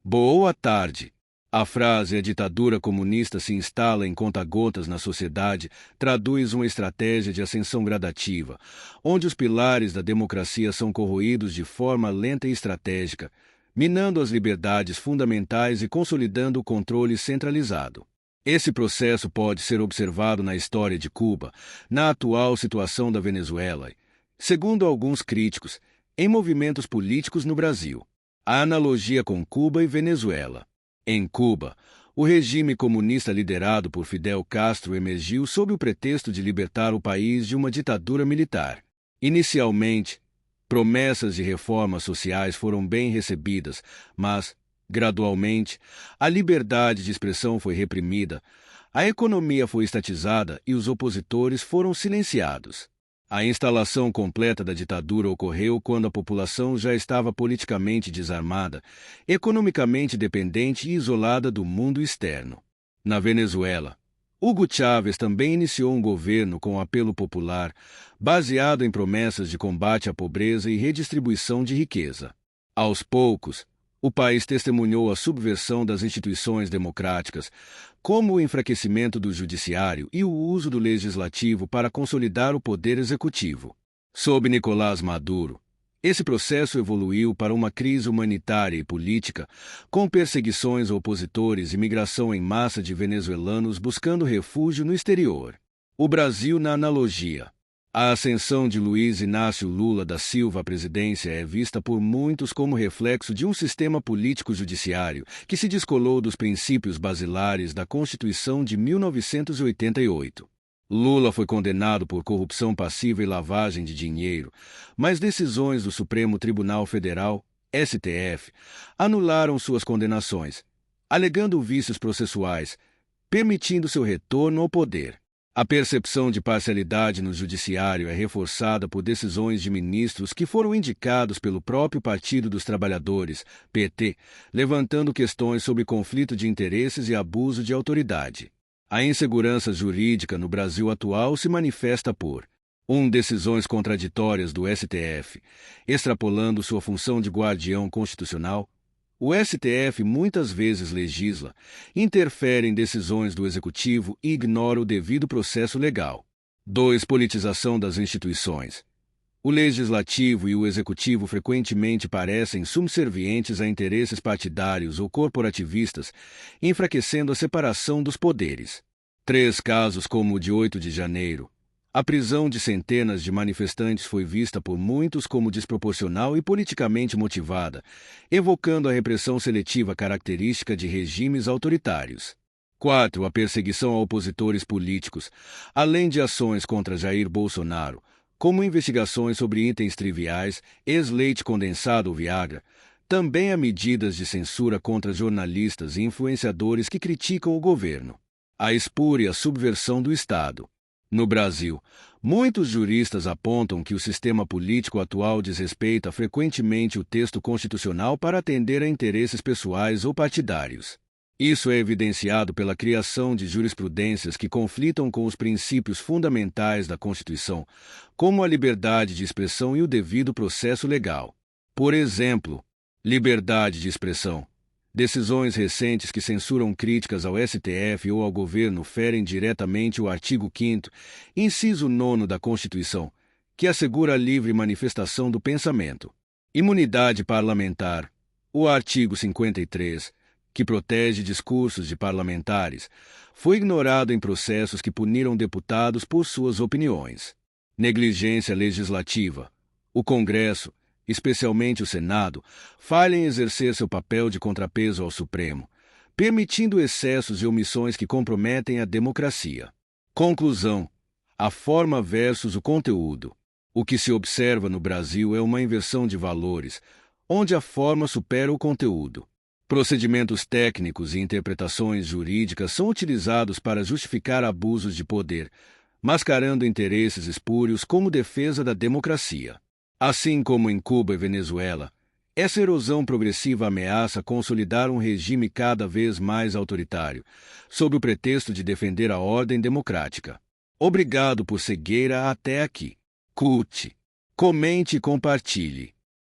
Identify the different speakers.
Speaker 1: Boa tarde. A frase "a ditadura comunista se instala em conta-gotas na sociedade" traduz uma estratégia de ascensão gradativa, onde os pilares da democracia são corroídos de forma lenta e estratégica, minando as liberdades fundamentais e consolidando o controle centralizado. Esse processo pode ser observado na história de Cuba, na atual situação da Venezuela e, segundo alguns críticos, em movimentos políticos no Brasil. A analogia com Cuba e Venezuela. Em Cuba, o regime comunista liderado por Fidel Castro emergiu sob o pretexto de libertar o país de uma ditadura militar. Inicialmente, promessas de reformas sociais foram bem recebidas, mas, gradualmente, a liberdade de expressão foi reprimida, a economia foi estatizada e os opositores foram silenciados. A instalação completa da ditadura ocorreu quando a população já estava politicamente desarmada, economicamente dependente e isolada do mundo externo. Na Venezuela, Hugo Chávez também iniciou um governo com apelo popular, baseado em promessas de combate à pobreza e redistribuição de riqueza. Aos poucos, o país testemunhou a subversão das instituições democráticas, como o enfraquecimento do judiciário e o uso do legislativo para consolidar o poder executivo. Sob Nicolás Maduro, esse processo evoluiu para uma crise humanitária e política, com perseguições a opositores e migração em massa de venezuelanos buscando refúgio no exterior. O Brasil na analogia. A ascensão de Luiz Inácio Lula da Silva à presidência é vista por muitos como reflexo de um sistema político-judiciário que se descolou dos princípios basilares da Constituição de 1988. Lula foi condenado por corrupção passiva e lavagem de dinheiro, mas decisões do Supremo Tribunal Federal, STF, anularam suas condenações, alegando vícios processuais, permitindo seu retorno ao poder. A percepção de parcialidade no judiciário é reforçada por decisões de ministros que foram indicados pelo próprio Partido dos Trabalhadores, PT, levantando questões sobre conflito de interesses e abuso de autoridade. A insegurança jurídica no Brasil atual se manifesta por 1. Decisões contraditórias do STF, extrapolando sua função de guardião constitucional. O STF muitas vezes legisla, interfere em decisões do Executivo e ignora o devido processo legal. 2. Politização das instituições. O Legislativo e o Executivo frequentemente parecem subservientes a interesses partidários ou corporativistas, enfraquecendo a separação dos poderes. 3. Casos como o de 8 de janeiro. A prisão de centenas de manifestantes foi vista por muitos como desproporcional e politicamente motivada, evocando a repressão seletiva característica de regimes autoritários. 4. A perseguição a opositores políticos, além de ações contra Jair Bolsonaro, como investigações sobre itens triviais, ex-leite condensado ou Viagra, também há medidas de censura contra jornalistas e influenciadores que criticam o governo. A espúria subversão do Estado. No Brasil, muitos juristas apontam que o sistema político atual desrespeita frequentemente o texto constitucional para atender a interesses pessoais ou partidários. Isso é evidenciado pela criação de jurisprudências que conflitam com os princípios fundamentais da Constituição, como a liberdade de expressão e o devido processo legal. Por exemplo, liberdade de expressão. Decisões recentes que censuram críticas ao STF ou ao governo ferem diretamente o artigo 5º, inciso 9 da Constituição, que assegura a livre manifestação do pensamento. Imunidade parlamentar. O artigo 53, que protege discursos de parlamentares, foi ignorado em processos que puniram deputados por suas opiniões. Negligência legislativa. O Congresso, especialmente o Senado, falha em exercer seu papel de contrapeso ao Supremo, permitindo excessos e omissões que comprometem a democracia. Conclusão: a forma versus o conteúdo. O que se observa no Brasil é uma inversão de valores, onde a forma supera o conteúdo. Procedimentos técnicos e interpretações jurídicas são utilizados para justificar abusos de poder, mascarando interesses espúrios como defesa da democracia. Assim como em Cuba e Venezuela, essa erosão progressiva ameaça consolidar um regime cada vez mais autoritário, sob o pretexto de defender a ordem democrática. Obrigado por cegueira até aqui. Curte, comente e compartilhe.